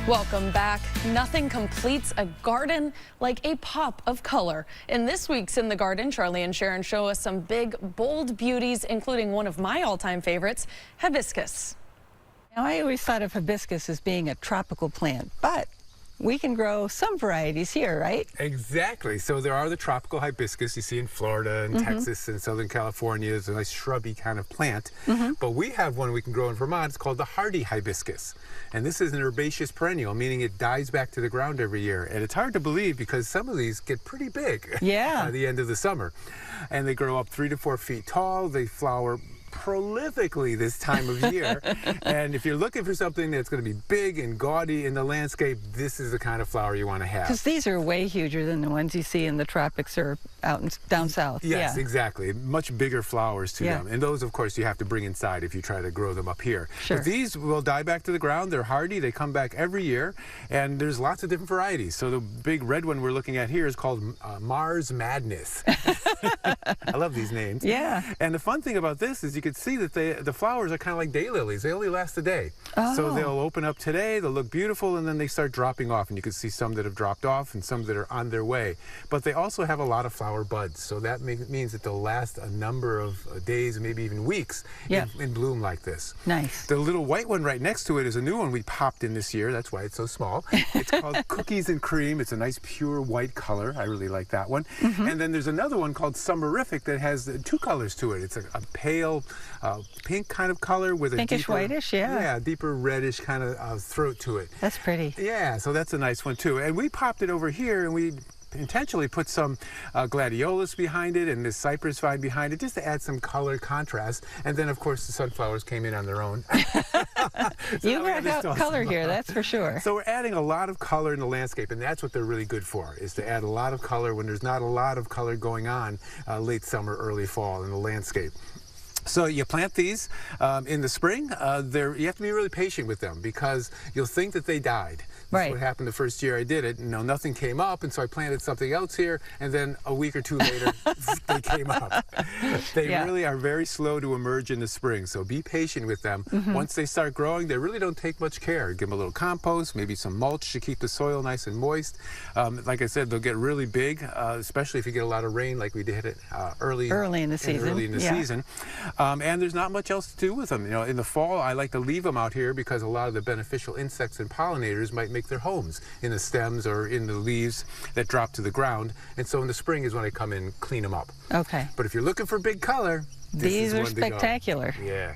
Welcome back. Nothing completes a garden like a pop of color. In this week's In the Garden, Charlie and Sharon show us some big, bold beauties, including one of my all-time favorites, hibiscus. Now, I always thought of hibiscus as being a tropical plant, but we can grow some varieties here, right? Exactly. So there are the tropical hibiscus you see in Florida and Texas and Southern California. It's a nice shrubby kind of plant. But we have one we can grow in Vermont. It's called the hardy hibiscus. And this is an herbaceous perennial, meaning it dies back to the ground every year. And it's hard to believe because some of these get pretty big at the end of the summer. And they grow up 3 to 4 feet tall. They flower prolifically this time of year. And if you're looking for something that's going to be big and gaudy in the landscape, this is the kind of flower you want to have. Because these are way huger than the ones you see in the tropics or down south. Yes, exactly. Much bigger flowers to them. And those, of course, you have to bring inside if you try to grow them up here. Sure. But these will die back to the ground. They're hardy. They come back every year. And there's lots of different varieties. So the big red one we're looking at here is called Mars Madness. I love these names. Yeah. And the fun thing about this is you can see that the flowers are kind of like daylilies. They only last a day. So they'll open up today, they'll look beautiful, and then they start dropping off. And you can see some that have dropped off and some that are on their way. But they also have a lot of flower buds. So that means that they'll last a number of days, maybe even weeks in bloom like this. Nice. The little white one right next to it is a new one we popped in this year. That's why it's so small. It's called Cookies and Cream. It's a nice pure white color. I really like that one. And then there's another one called Summerific that has 2 colors to it. It's a pale pink kind of color with a pinkish deeper, whitish, deeper reddish kind of throat to it. That's pretty. Yeah, so that's a nice one too. And we popped it over here and we intentionally put some gladiolus behind it and this cypress vine behind it just to add some color contrast. And then, of course, the sunflowers came in on their own. You brought out color here, that's for sure. So we're adding a lot of color in the landscape, and that's what they're really good for, is to add a lot of color when there's not a lot of color going on late summer, early fall in the landscape. So you plant these in the spring. You have to be really patient with them because you'll think that they died. That's what happened the first year I did it. Nothing came up, and so I planted something else here, and then a week or 2 later, they came up. They really are very slow to emerge in the spring, so be patient with them. Once they start growing, they really don't take much care. Give them a little compost, maybe some mulch to keep the soil nice and moist. Like I said, they'll get really big, especially if you get a lot of rain like we did it early in the season. And there's not much else to do with them. In the fall, I like to leave them out here because a lot of the beneficial insects and pollinators might make their homes in the stems or in the leaves that drop to the ground. And so in the spring is when I come in and clean them up. Okay. But if you're looking for big color, these are spectacular. Yeah.